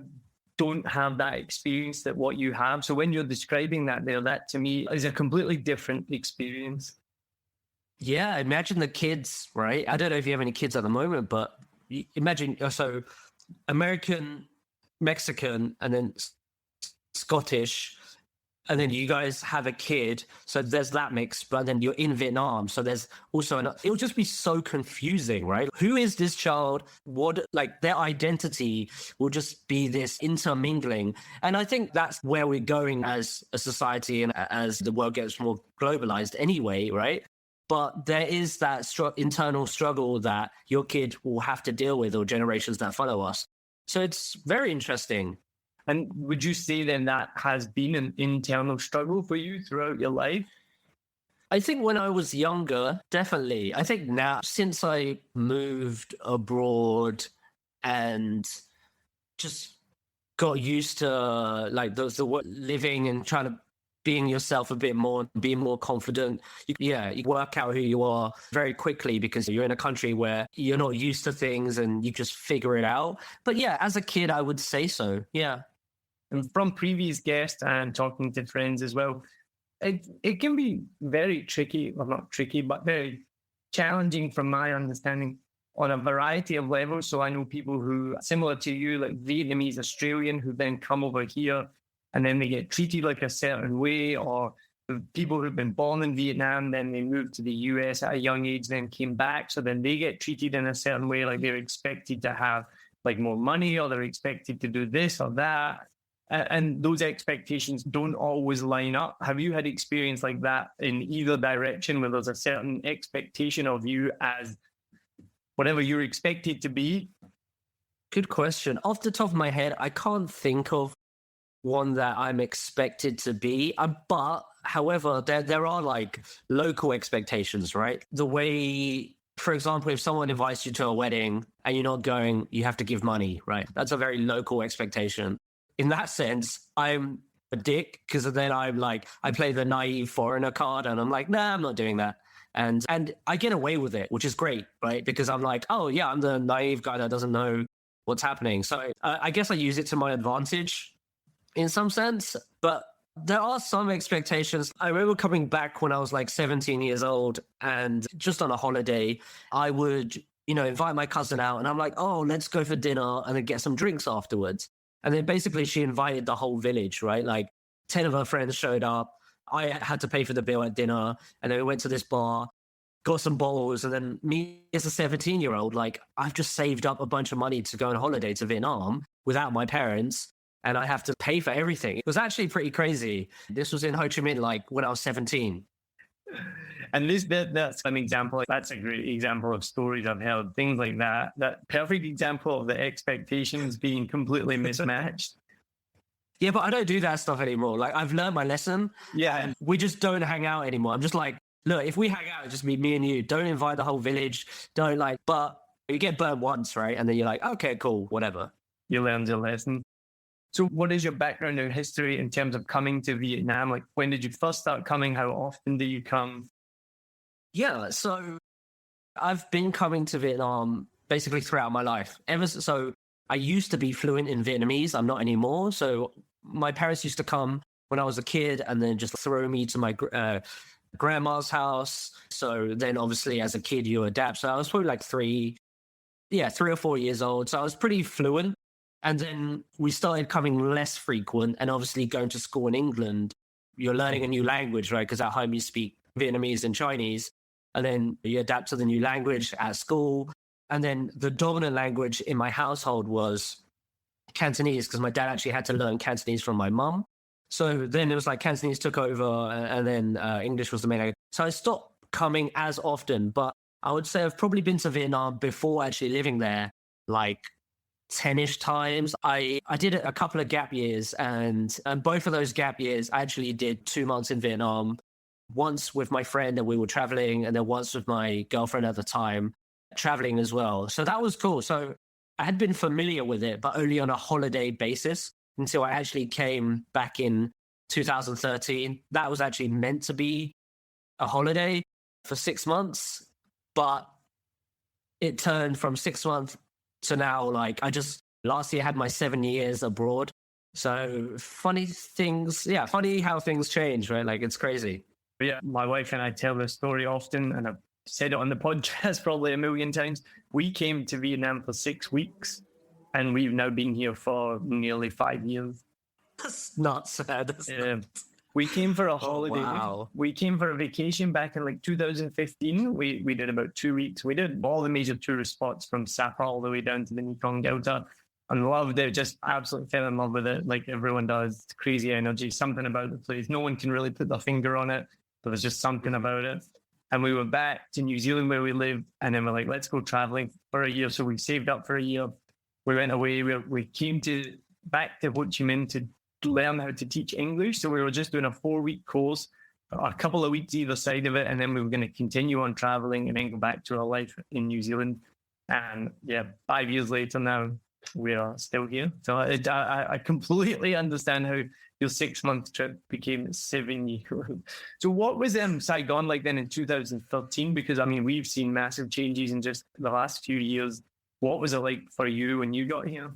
don't have that experience that what you have. So when you're describing that there, that to me is a completely different experience. Yeah, imagine the kids, right? I don't know if you have any kids at the moment, but imagine, so American, Mexican, and then Scottish, and then you guys have a kid. So there's that mix, but then you're in Vietnam. So there's also it'll just be so confusing, right? Who is this child? What, like, their identity will just be this intermingling. And I think that's where we're going as a society and as the world gets more globalized anyway, right? But there is that internal struggle that your kid will have to deal with, or generations that follow us. So it's very interesting. And would you say then that has been an internal struggle for you throughout your life? I think when I was younger, definitely. I think now, since I moved abroad and just got used to like the living and trying to being yourself a bit more, being more confident. You work out who you are very quickly because you're in a country where you're not used to things and you just figure it out. But yeah, as a kid, I would say so. Yeah. And from previous guests and talking to friends as well, it can be very tricky, well, not tricky, but very challenging from my understanding on a variety of levels. So I know people who, similar to you, like Vietnamese, Australian, who then come over here and then they get treated like a certain way, or people who've been born in Vietnam, then they moved to the US at a young age, then came back. So then they get treated in a certain way, like they're expected to have like more money, or they're expected to do this or that. And those expectations don't always line up. Have you had experience like that in either direction, where there's a certain expectation of you as whatever you're expected to be? Good question. Off the top of my head, I can't think of one that I'm expected to be. But however, there are like local expectations, right? The way, for example, if someone invites you to a wedding and you're not going, you have to give money, right? That's a very local expectation. In that sense, I'm a dick, because then I'm like, I play the naive foreigner card and I'm like, nah, I'm not doing that. And I get away with it, which is great, right? Because I'm like, oh yeah, I'm the naive guy that doesn't know what's happening. So I guess I use it to my advantage in some sense, but there are some expectations. I remember coming back when I was like 17 years old, and just on a holiday, I would, invite my cousin out and I'm like, oh, let's go for dinner and then get some drinks afterwards. And then basically she invited the whole village, right? Like 10 of her friends showed up. I had to pay for the bill at dinner. And then we went to this bar, got some bottles. And then me as a 17-year-old, like, I've just saved up a bunch of money to go on holiday to Vietnam without my parents. And I have to pay for everything. It was actually pretty crazy. This was in Ho Chi Minh, like when I was 17. And that's an example. That's a great example of stories I've heard. Things like that. That perfect example of the expectations being completely mismatched. Yeah, but I don't do that stuff anymore. Like, I've learned my lesson. Yeah. And we just don't hang out anymore. I'm just like, look, if we hang out, it'll just be me and you. Don't invite the whole village. Don't but you get burned once, right? And then you're like, okay, cool, whatever. You learned your lesson. So what is your background and history in terms of coming to Vietnam? Like, when did you first start coming? How often do you come? Yeah, so I've been coming to Vietnam basically throughout my life. So I used to be fluent in Vietnamese. I'm not anymore. So my parents used to come when I was a kid and then just throw me to my grandma's house. So then obviously as a kid, you adapt. So I was probably like 3 or 4 years old. So I was pretty fluent. And then we started coming less frequent, and obviously going to school in England, you're learning a new language, right? Because at home you speak Vietnamese and Chinese, and then you adapt to the new language at school. And then the dominant language in my household was Cantonese, because my dad actually had to learn Cantonese from my mum. So then it was like Cantonese took over, and then English was the main language. So I stopped coming as often, but I would say I've probably been to Vietnam before actually living there, like 10-ish times. I did a couple of gap years, and both of those gap years I actually did 2 months in Vietnam, once with my friend and we were traveling, and then once with my girlfriend at the time traveling as well. So that was cool. So I had been familiar with it, but only on a holiday basis until I actually came back in 2013. That was actually meant to be a holiday for 6 months, but it turned from 6 months to now, like last year had my 7 years abroad. So funny how things change, right? Like it's crazy. Yeah, my wife and I tell this story often, and I've said it on the podcast probably a million times. We came to Vietnam for 6 weeks, and we've now been here for nearly 5 years. That's nuts. We came for a holiday. Wow. We came for a vacation back in like 2015. We did about 2 weeks. We did all the major tourist spots from Sapa all the way down to the Mekong Delta, and loved it. Just absolutely fell in love with it, like everyone does. Crazy energy, something about the place. No one can really put their finger on it, but there's just something about it. And we went back to New Zealand where we lived, and then we're like, let's go traveling for a year. So we saved up for a year. We went away. We came back to Ho Chi Minh to learn how to teach English. So we were just doing a 4-week course, a couple of weeks either side of it, and then we were going to continue on traveling and then go back to our life in New Zealand. And 5 years later now, we are still here. So I completely understand how your 6-month trip became 7 years. So what was Saigon like then in 2013? Because I mean, we've seen massive changes in just the last few years. What was it like for you when you got here?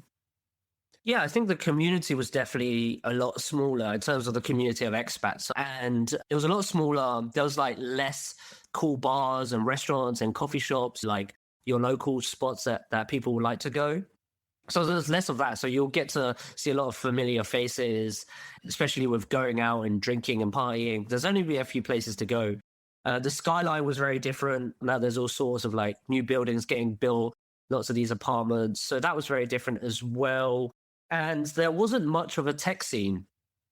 Yeah, I think the community was definitely a lot smaller in terms of the community of expats. And it was a lot smaller. There was like less cool bars and restaurants and coffee shops, like your local spots that people would like to go. So there's less of that. So you'll get to see a lot of familiar faces, especially with going out and drinking and partying. There's only a few places to go. The skyline was very different. Now there's all sorts of like new buildings getting built, lots of these apartments. So that was very different as well. And there wasn't much of a tech scene.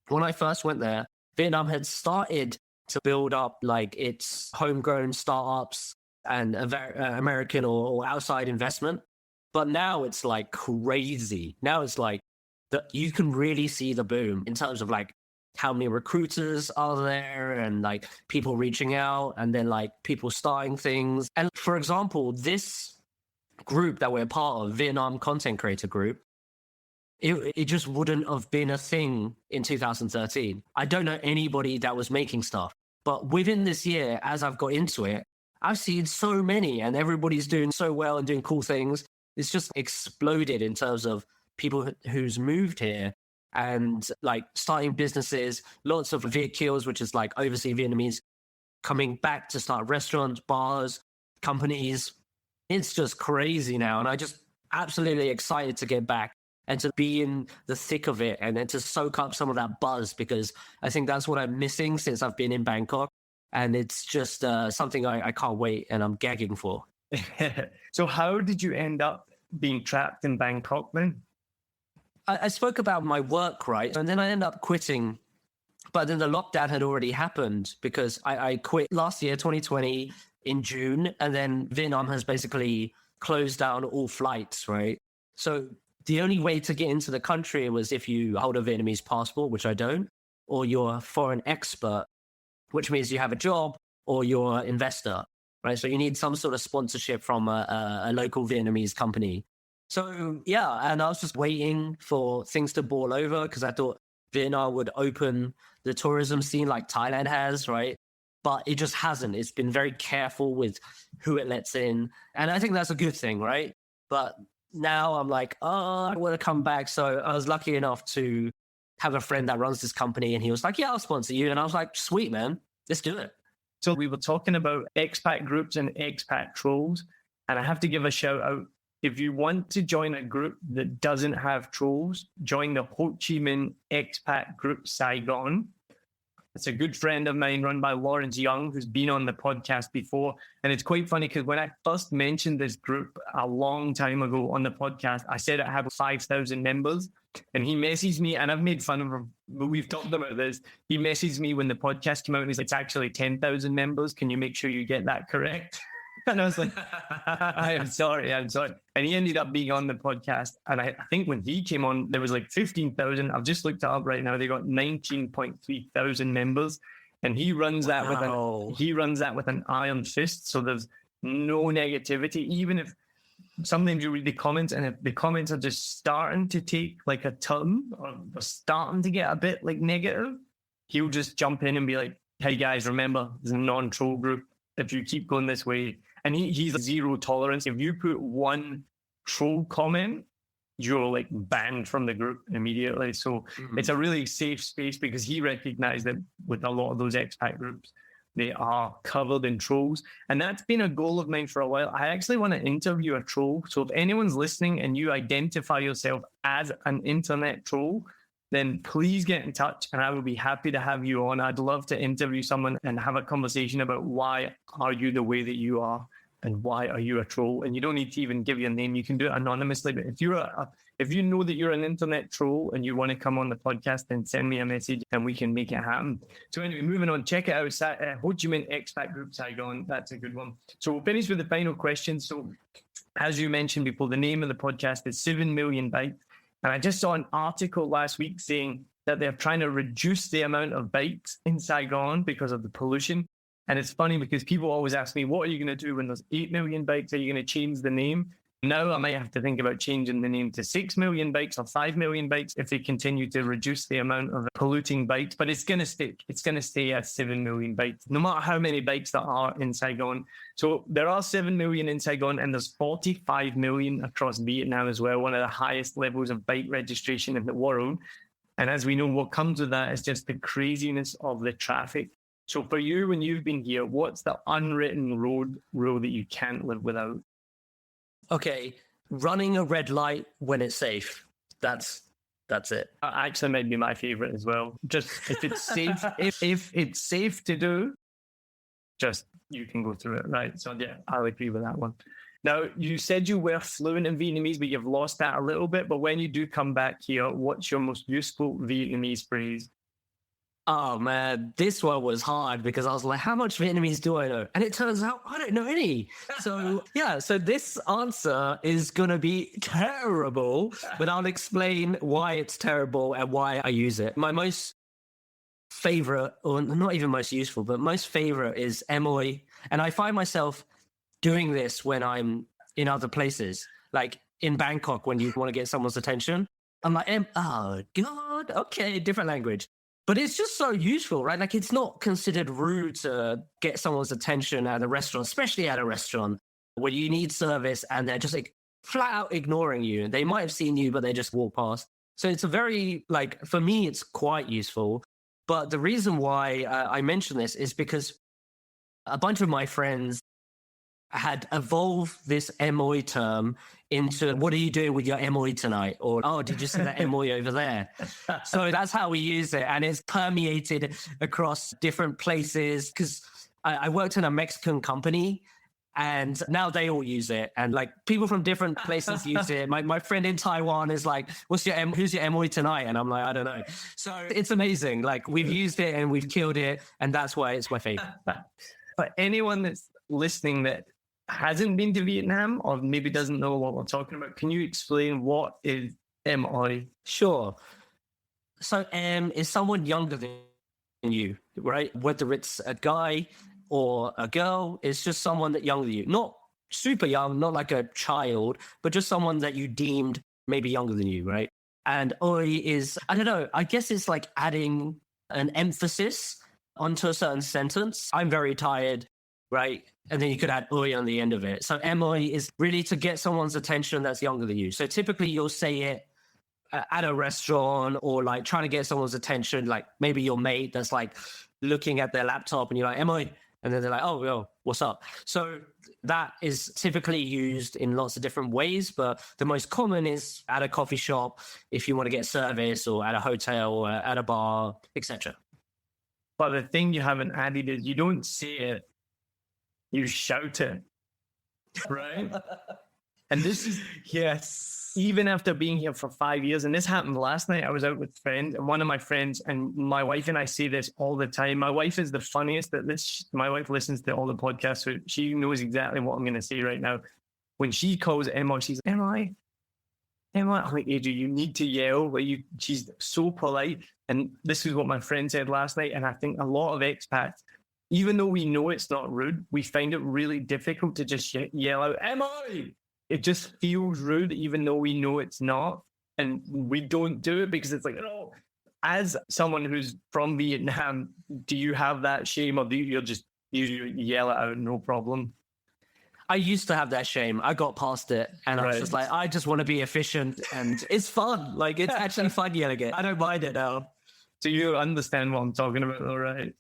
When I first went there, Vietnam had started to build up like its homegrown startups and American or outside investment. But now it's like crazy. Now it's like you can really see the boom in terms of like how many recruiters are there and like people reaching out and then like people starting things. And for example, this group that we're part of, Vietnam Content Creator Group, it just wouldn't have been a thing in 2013. I don't know anybody that was making stuff. But within this year, as I've got into it, I've seen so many and everybody's doing so well and doing cool things. It's just exploded in terms of people who's moved here and like starting businesses, lots of Viet Kiels, which is like overseas Vietnamese coming back to start restaurants, bars, companies. It's just crazy now. And I just absolutely excited to get back and to be in the thick of it and then to soak up some of that buzz, because I think that's what I'm missing since I've been in Bangkok. And it's just something I can't wait and I'm gagging for. So how did you end up being trapped in Bangkok then? I spoke about my work, right? And then I ended up quitting. But then the lockdown had already happened because I quit last year, 2020, in June. And then Vietnam has basically closed down all flights, right? So the only way to get into the country was if you hold a Vietnamese passport, which I don't, or you're a foreign expert, which means you have a job or you're an investor, right? So you need some sort of sponsorship from a local Vietnamese company. So yeah, and I was just waiting for things to boil over because I thought Vietnam would open the tourism scene like Thailand has, right? But it just hasn't. It's been very careful with who it lets in. And I think that's a good thing, right? But now I'm like, I want to come back. So I was lucky enough to have a friend that runs this company and he was like, yeah, I'll sponsor you. And I was like, sweet, man, let's do it. So we were talking about expat groups and expat trolls. And I have to give a shout out. If you want to join a group that doesn't have trolls, join the Ho Chi Minh Expat Group Saigon. It's a good friend of mine run by Lawrence Young, who's been on the podcast before. And it's quite funny because when I first mentioned this group a long time ago on the podcast, I said it had 5,000 members. And he messaged me, and I've made fun of him, but we've talked about this. He messaged me when the podcast came out and he's like, it's actually 10,000 members. Can you make sure you get that correct? And I was like, I'm sorry. And he ended up being on the podcast. And I think when he came on, there was like 15,000. I've just looked it up right now. They got 19.3 thousand members. And he runs that with an iron fist. So there's no negativity. Even if sometimes you read the comments and if the comments are just starting to take like a turn or they're starting to get a bit like negative, he'll just jump in and be like, hey guys, remember, it's a non-troll group. If you keep going this way, and he's zero tolerance. If you put one troll comment, you're like banned from the group immediately. So it's a really safe space because he recognized that with a lot of those expat groups, they are covered in trolls. And that's been a goal of mine for a while. I actually want to interview a troll. So if anyone's listening and you identify yourself as an internet troll, then please get in touch and I will be happy to have you on. I'd love to interview someone and have a conversation about why are you the way that you are and why are you a troll. And you don't need to even give your name. You can do it anonymously. But if you're if you know that you're an internet troll and you want to come on the podcast, then send me a message and we can make it happen. So anyway, moving on, check it out. Ho Chi Minh Expat Group Saigon. That's a good one. So we'll finish with the final question. So as you mentioned before, the name of the podcast is 7 Million Bikes. And I just saw an article last week saying that they're trying to reduce the amount of bikes in Saigon because of the pollution. And it's funny because people always ask me, what are you going to do when there's 8 million bikes? Are you going to change the name? Now I might have to think about changing the name to 6 million bikes or 5 million bikes if they continue to reduce the amount of polluting bikes. But it's going to stick. It's going to stay at 7 million bikes, no matter how many bikes there are in Saigon. So there are 7 million in Saigon and there's 45 million across Vietnam as well, one of the highest levels of bike registration in the world. And as we know, what comes with that is just the craziness of the traffic. So for you, when you've been here, what's the unwritten road rule that you can't live without? Okay, running a red light when it's safe. That's it. Actually, might be my favorite as well. Just if it's safe, if it's safe to do, just you can go through it, right? So yeah, I'll agree with that one. Now, you said you were fluent in Vietnamese, but you've lost that a little bit. But when you do come back here, what's your most useful Vietnamese phrase? Oh man, this one was hard because I was like, how much Vietnamese do I know? And it turns out I don't know any. So yeah, so this answer is going to be terrible, but I'll explain why it's terrible and why I use it. My most favorite, or not even most useful, but most favorite is MOI. And I find myself doing this when I'm in other places, like in Bangkok, when you want to get someone's attention. I'm like, oh God, okay, different language. But it's just so useful, right? Like it's not considered rude to get someone's attention at a restaurant, especially at a restaurant where you need service and they're just like flat out ignoring you. They might have seen you, but they just walk past. So it's a very, like, for me, it's quite useful. But the reason why I mention this is because a bunch of my friends had evolved this MOI term into, what are you doing with your MOI tonight? Or, oh, did you see that MOI over there? So that's how we use it. And it's permeated across different places because I worked in a Mexican company and now they all use it. And like people from different places use it. My friend in Taiwan is like, who's your MOI tonight? And I'm like, I don't know. So it's amazing. Like we've used it and we've killed it. And that's why it's my favorite. But anyone that's listening that hasn't been to Vietnam or maybe doesn't know what we're talking about, can you explain what is MOI? Sure. So is someone younger than you, right? Whether it's a guy or a girl, it's just someone that younger than you. Not super young, not like a child, but just someone that you deemed maybe younger than you, right? And oi is, I don't know, I guess it's like adding an emphasis onto a certain sentence. I'm very tired, right? And then you could add oi on the end of it. So MOI is really to get someone's attention that's younger than you. So typically you'll say it at a restaurant or like trying to get someone's attention, like maybe your mate that's like looking at their laptop and you're like, MOI. And then they're like, oh, yo, what's up? So that is typically used in lots of different ways, but the most common is at a coffee shop if you want to get service, or at a hotel or at a bar, etc. But the thing you haven't added is you don't say it, you shout it, right? And this is, yes, even after being here for 5 years, and this happened last night, I was out with friends, and one of my friends, and my wife and I say this all the time. My wife is the funniest at this. My wife listens to all the podcasts, so she knows exactly what I'm going to say right now. When she calls Emma, she's, Emma, I'm like, AJ, you need to yell. She's so polite. And this is what my friend said last night, and I think a lot of expats, even though we know it's not rude, we find it really difficult to just yell out, Emma! It just feels rude, even though we know it's not. And we don't do it because it's like, oh, as someone who's from Vietnam, do you have that shame, or do you yell it out, no problem? I used to have that shame. I got past it, and I was just like, I just want to be efficient, and it's fun. Like, it's actually fun yelling it. I don't mind it now. So you understand what I'm talking about, all right?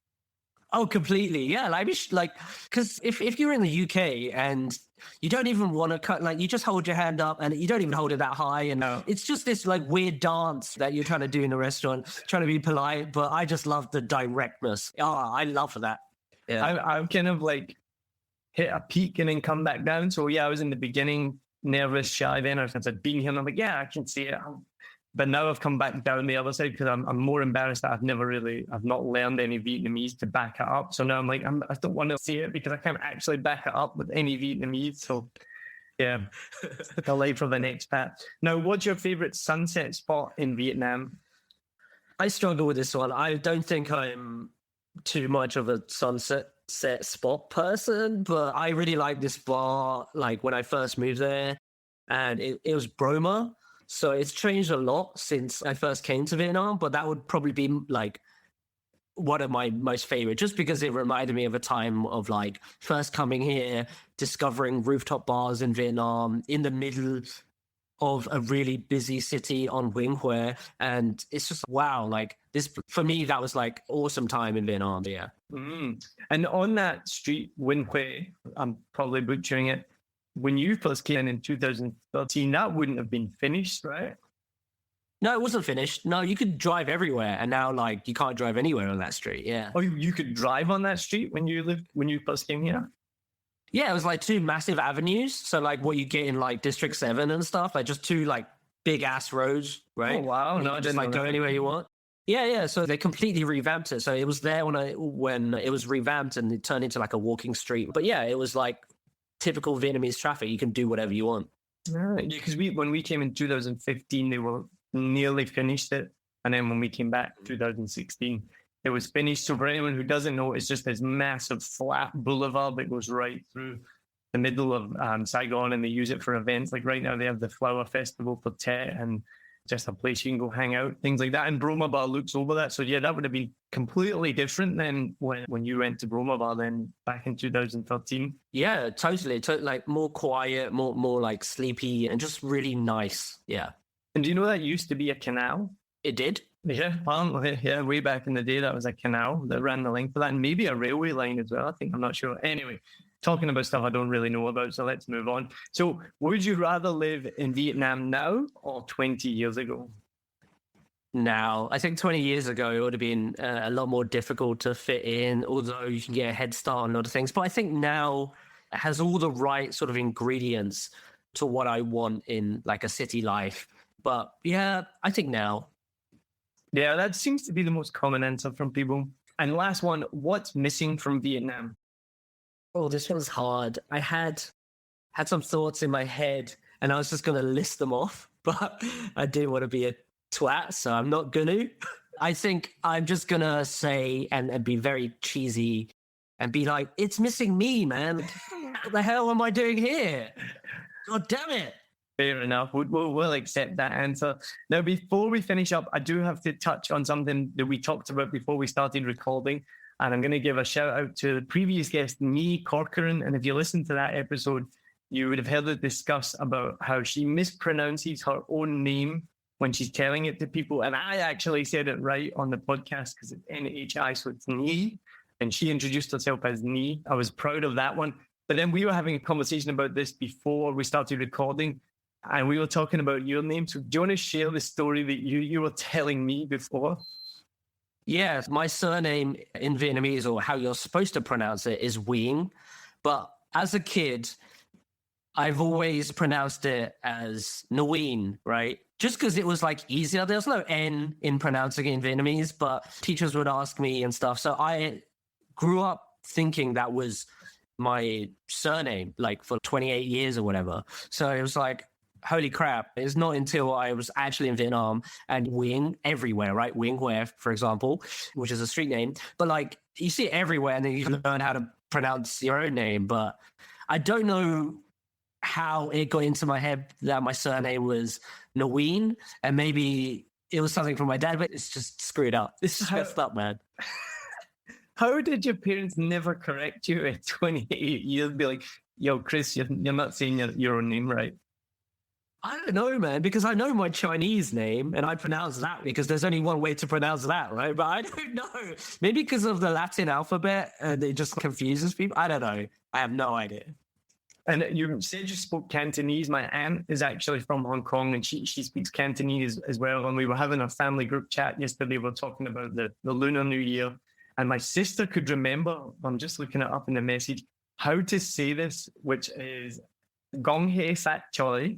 Oh, completely. Yeah. Because if you're in the UK and you don't even want to cut, like, you just hold your hand up and you don't even hold it that high. And it's just this like weird dance that you're trying to do in a restaurant, trying to be polite. But I just love the directness. Oh, I love that. Yeah. I'm kind of like hit a peak and then come back down. So yeah, I was in the beginning nervous, shy then, or since I'd been here, and I'm like, yeah, I can see it. But now I've come back down the other side because I'm more embarrassed that I've not learned any Vietnamese to back it up. So now I'm like, I don't want to say it because I can't actually back it up with any Vietnamese. So yeah, the life of an expat. Now, what's your favorite sunset spot in Vietnam? I struggle with this one. I don't think I'm too much of a sunset spot person, but I really like this bar, like when I first moved there, and it was Broma. So it's changed a lot since I first came to Vietnam, but that would probably be like one of my most favorite, just because it reminded me of a time of like first coming here, discovering rooftop bars in Vietnam in the middle of a really busy city on Nguyen Hué. And it's just, wow, like this, for me, that was like awesome time in Vietnam. Yeah. And on that street, Nguyen Hué, I'm probably butchering it. When you first came in 2013, that wouldn't have been finished, right? No, it wasn't finished. No, you could drive everywhere, and now like you can't drive anywhere on that street. Yeah. Oh, you could drive on that street when you first came here? Yeah, it was like two massive avenues. So like what you get in like District 7 and stuff, like just two like big ass roads, right? Oh wow! No, just like go anywhere you want. Yeah. So they completely revamped it. So it was there when it was revamped and it turned into like a walking street. But yeah, it was like typical Vietnamese traffic. You can do whatever you want. Right. Yeah, because when we came in 2015, they were nearly finished it. And then when we came back 2016, it was finished. So for anyone who doesn't know, it's just this massive flat boulevard that goes right through the middle of Saigon, and they use it for events. Like right now, they have the Flower Festival for Tet, and just a place you can go hang out, things like that. And Broma Bar looks over that. So yeah, that would have been completely different than when you went to Broma Bar then back in 2013. Yeah, totally. Like more quiet, more like sleepy, and just really nice. Yeah. And do you know that used to be a canal? It did? Yeah, apparently. Yeah, way back in the day, that was a canal that ran the length of that, and maybe a railway line as well. I'm not sure. Anyway, talking about stuff I don't really know about, so let's move on. So would you rather live in Vietnam now or 20 years ago? Now, I think 20 years ago, it would have been a lot more difficult to fit in, although you can get a head start on a lot of things. But I think now it has all the right sort of ingredients to what I want in like a city life. But yeah, I think now. Yeah, that seems to be the most common answer from people. And last one, what's missing from Vietnam? Oh, this one's hard. I had some thoughts in my head and I was just going to list them off, but I didn't want to be a twat, so I'm not going to. I think I'm just going to say and be very cheesy and be like, it's missing me, man. What the hell am I doing here? God damn it. Fair enough. We'll accept that answer. Now, before we finish up, I do have to touch on something that we talked about before we started recording. And I'm going to give a shout out to the previous guest, Nee Corcoran. And if you listen to that episode, you would have heard her discuss about how she mispronounces her own name when she's telling it to people. And I actually said it right on the podcast because it's NHI, so it's Nee. And she introduced herself as Nee. I was proud of that one. But then we were having a conversation about this before we started recording. And we were talking about your name. So do you want to share the story that you were telling me before? Yeah, my surname in Vietnamese, or how you're supposed to pronounce it, is Nguyen. But as a kid, I've always pronounced it as Nguyen, right? Just because it was like easier. There's no N in pronouncing it in Vietnamese, but teachers would ask me and stuff. So I grew up thinking that was my surname, like for 28 years or whatever. So it was like, holy crap. It's not until I was actually in Vietnam and Nguyen everywhere, right? Nguyen Hué, for example, which is a street name. But like you see it everywhere and then you learn how to pronounce your own name. But I don't know how it got into my head that my surname was Nguyen. And maybe it was something from my dad, but it's just screwed up. It's just messed up, man. How did your parents never correct you at 28? You'd be like, yo, Chris, you're not saying your own name right. I don't know, man, because I know my Chinese name and I pronounce that because there's only one way to pronounce that, right? But I don't know. Maybe because of the Latin alphabet and it just confuses people. I don't know. I have no idea. And you said you spoke Cantonese. My aunt is actually from Hong Kong and she speaks Cantonese as well. And we were having a family group chat yesterday. We were talking about the Lunar New Year. And my sister could remember, I'm just looking it up in the message, how to say this, which is Gong Hei Fat Choi.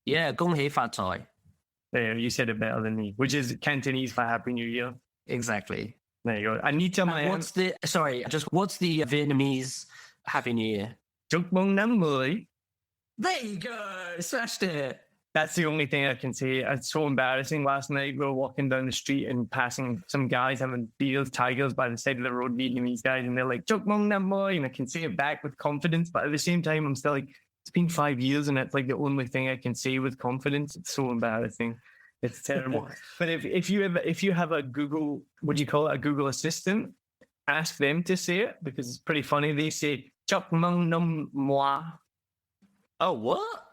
Yeah, Gong Hei Fat Choi. There, you said it better than me, which is Cantonese for Happy New Year. Exactly. There you go. Anita, my what's the Vietnamese Happy New Year? Chúc mừng năm mới. There you go. Smashed it. That's the only thing I can say. It's so embarrassing. Last night we were walking down the street and passing some guys having beers, tigers by the side of the road, Vietnamese guys, and they're like, Chúc mừng năm mới, and I can say it back with confidence, but at the same time, I'm still like, it's been 5 years and it's like the only thing I can say with confidence. It's so embarrassing. It's terrible. But if you have a Google, would you call it a Google Assistant? Ask them to say it because it's pretty funny. They say Chúc mừng năm moi. Oh, what?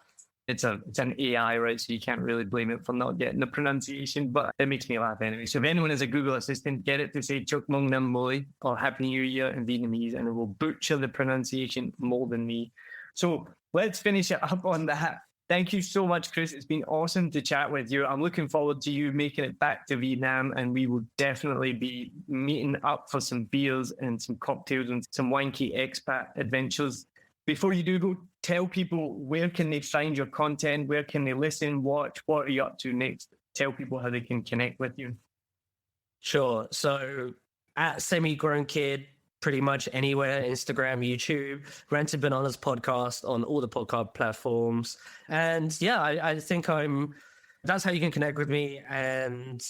It's an AI, right? So you can't really blame it for not getting the pronunciation, but it makes me laugh anyway. So if anyone has a Google Assistant, get it to say Chúc mừng năm mới or Happy New Year in Vietnamese, and it will butcher the pronunciation more than me. So let's finish it up on that. Thank you so much, Chris. It's been awesome to chat with you. I'm looking forward to you making it back to Vietnam, and we will definitely be meeting up for some beers and some cocktails and some wanky expat adventures. Before you do go, tell people where can they find your content, where can they listen, watch, what are you up to next? Tell people how they can connect with you. Sure. So at Semi-Grown Kid, pretty much anywhere, Instagram, YouTube, Rented Bananas podcast on all the podcast platforms. And yeah, I think that's how you can connect with me, and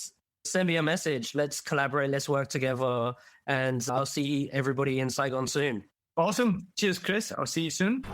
send me a message. Let's collaborate, let's work together, and I'll see everybody in Saigon soon. Awesome. Cheers, Chris. I'll see you soon.